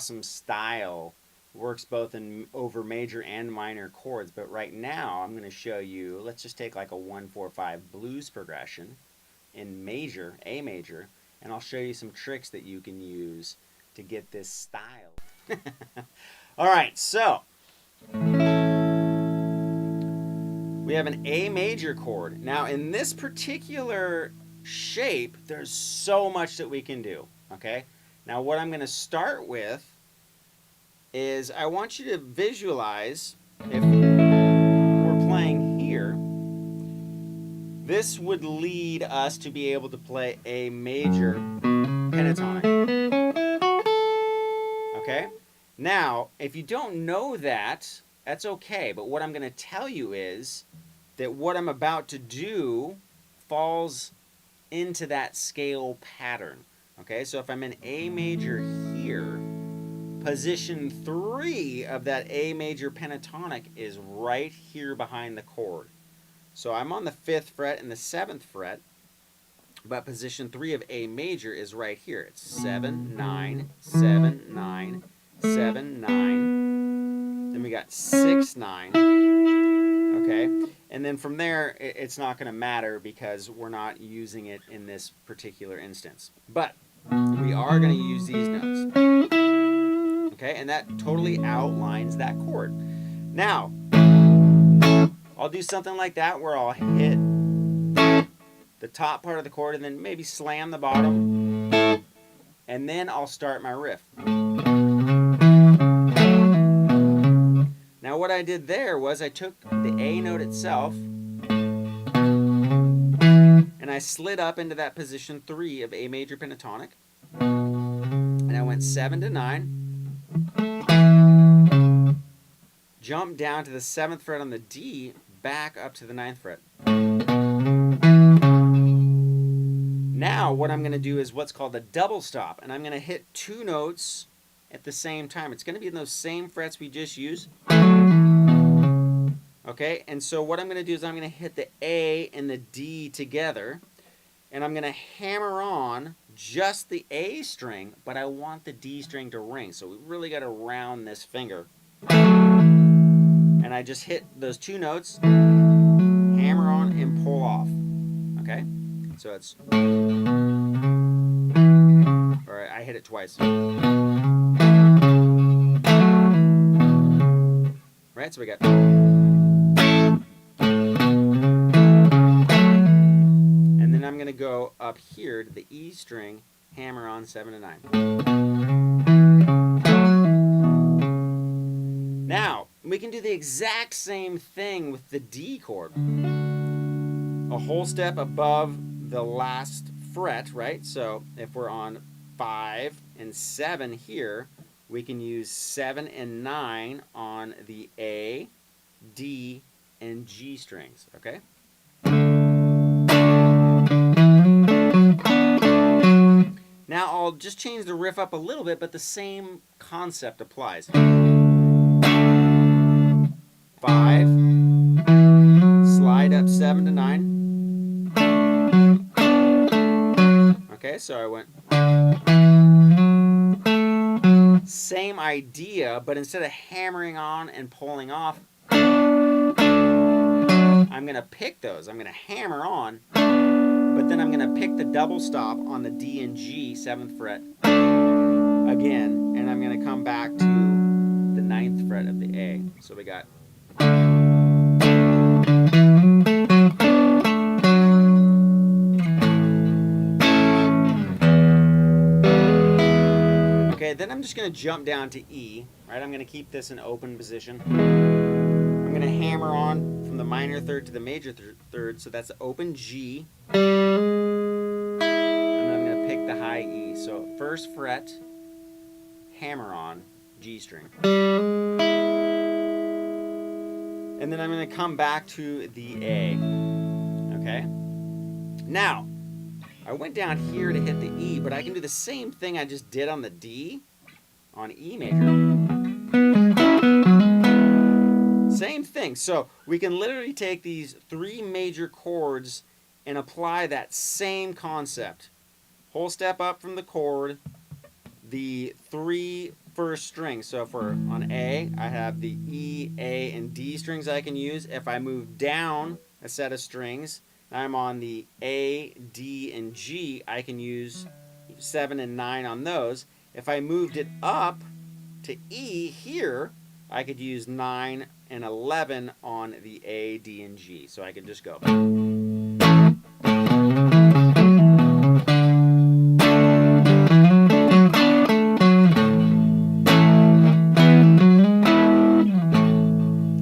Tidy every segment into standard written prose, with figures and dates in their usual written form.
awesome style. Works both over major and minor chords, but right now I'm going to show you, let's just take like a 1-4-5 blues progression in major, A major, and I'll show you some tricks that you can use to get this style. All right, so we have an A major chord. Now in this particular shape, there's so much that we can do, okay? Now what I'm going to start with is I want you to visualize if we're playing here, this would lead us to be able to play a major pentatonic. Okay? Now, if you don't know that, that's okay, but what I'm going to tell you is that what I'm about to do falls into that scale pattern. Okay? So if I'm in A major here, position 3 of that A major pentatonic is right here behind the chord. So I'm on the 5th fret and the 7th fret, but position 3 of A major is right here. It's 7, 9, 7, 9, 7, 9. Then we got 6, 9. Okay? And then from there, it's not going to matter because we're not using it in this particular instance. But we are going to use these notes. Okay, and that totally outlines that chord. Now, I'll do something like that where I'll hit the top part of the chord and then maybe slam the bottom, and then I'll start my riff. Now what I did there was I took the A note itself and I slid up into that position 3 of A major pentatonic, and I went 7 to 9. Jump down to the 7th fret on the D, back up to the 9th fret. Now what I'm going to do is what's called a double stop, and I'm going to hit 2 notes at the same time. It's going to be in those same frets we just used. Okay, and so what I'm going to do is I'm going to hit the A and the D together, and I'm going to hammer on just the A string, but I want the D string to ring, so we really got to round this finger. And I just hit those 2 notes, hammer on, and pull off. Okay? So it's... Alright, I hit it twice. Right, so we got... And then I'm going to go up here to the E string, hammer on 7 to 9. Now, we can do the exact same thing with the D chord. A whole step above the last fret, right? So if we're on 5 and 7 here, we can use 7 and 9 on the A, D, and G strings, okay? Now I'll just change the riff up a little bit, but the same concept applies. 5, slide up 7 to 9. Okay, so I went. Same idea, but instead of hammering on and pulling off, I'm going to pick those. I'm going to hammer on, but then I'm going to pick the double stop on the D and G, 7th fret, again, and I'm going to come back to the 9th fret of the A. So we got... Okay, then I'm just going to jump down to E, right? I'm going to keep this in open position. I'm going to hammer on from the minor third to the major third, so that's open G. And then I'm going to pick the high E. So 1st fret, hammer on, G string. And then I'm going to come back to the A, okay? Now, I went down here to hit the E, but I can do the same thing I just did on the D, on E major. Same thing. So we can literally take these 3 major chords and apply that same concept. Whole step up from the chord, the three first strings. So for on A, I have the E, A, and D strings I can use. If I move down a set of strings, I'm on the A, D, and G, I can use 7 and 9 on those. If I moved it up to E here, I could use 9 and 11 on the A, D, and G. So I could just go.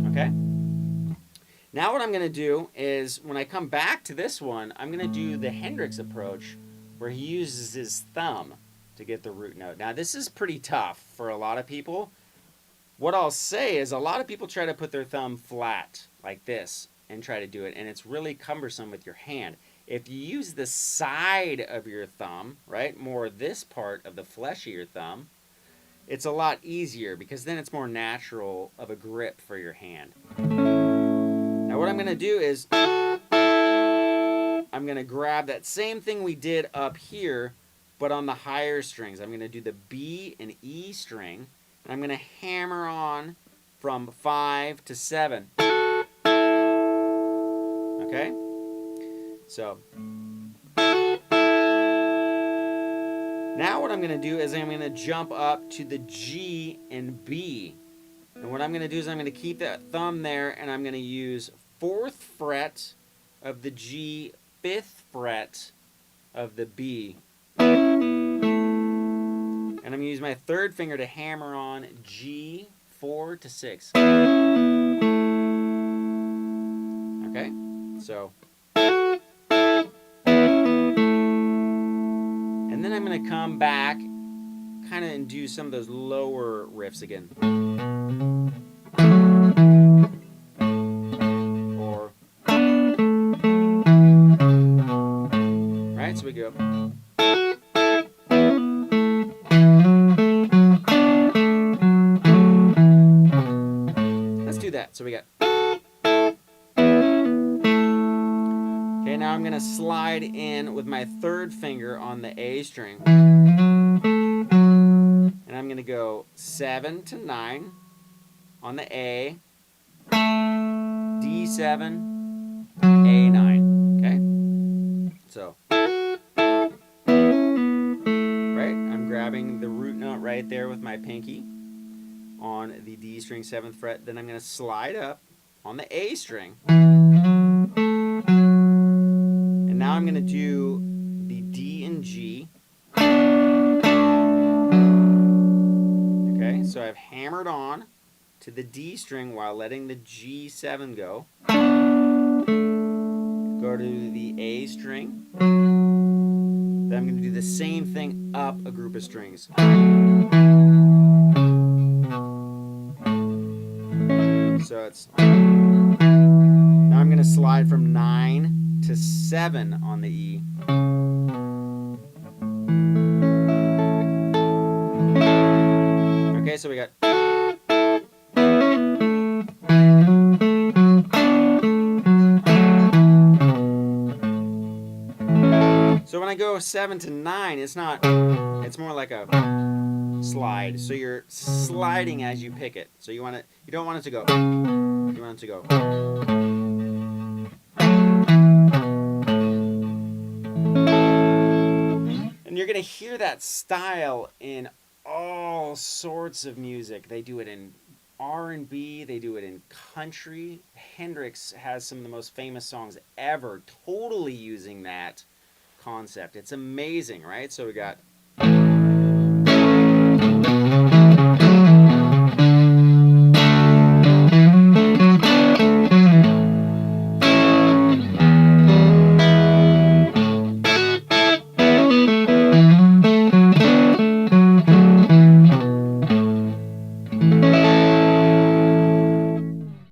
Okay? Now what I'm going to do is, when I come back to this one, I'm going to do the Hendrix approach, where he uses his thumb to get the root note. Now this is pretty tough for a lot of people. What I'll say is, a lot of people try to put their thumb flat like this and try to do it, and it's really cumbersome with your hand. If you use the side of your thumb, right, more this part of the flesh of your thumb, it's a lot easier because then it's more natural of a grip for your hand. Now what I'm going to do is, I'm going to grab that same thing we did up here, but on the higher strings. I'm going to do the B and E string, and I'm going to hammer on from 5 to 7. Okay? So now what I'm going to do is I'm going to jump up to the G and B. And what I'm going to do is I'm going to keep that thumb there, and I'm going to use 4th fret of the G, 5th fret of the B. And I'm going to use my 3rd finger to hammer on G, 4 to 6. Okay? So. And then I'm going to come back kind of and do some of those lower riffs again. Or. Right? So we go. Let's do that. So we got. Okay, now I'm going to slide in with my 3rd finger on the A string. And I'm going to go 7 to 9 on the A, D7, A9. Okay? So, right? I'm grabbing the root note right there with my pinky on the D string, 7th fret. Then I'm going to slide up on the A string. And now I'm going to do the D and G. Okay, so I've hammered on to the D string while letting the G7 go. Go to the A string. Then I'm going to do the same thing up a group of strings. So it's. Now I'm going to slide from 9 to 7 on the E. Okay, so we got. So when I go 7 to 9, it's not, it's more like a slide. So you're sliding as you pick it. So you don't want it to go. You want it to go. And you're going to hear that style in all sorts of music. They do it in R&B, they do it in country. Hendrix has some of the most famous songs ever totally using that concept. It's amazing, right? So we got.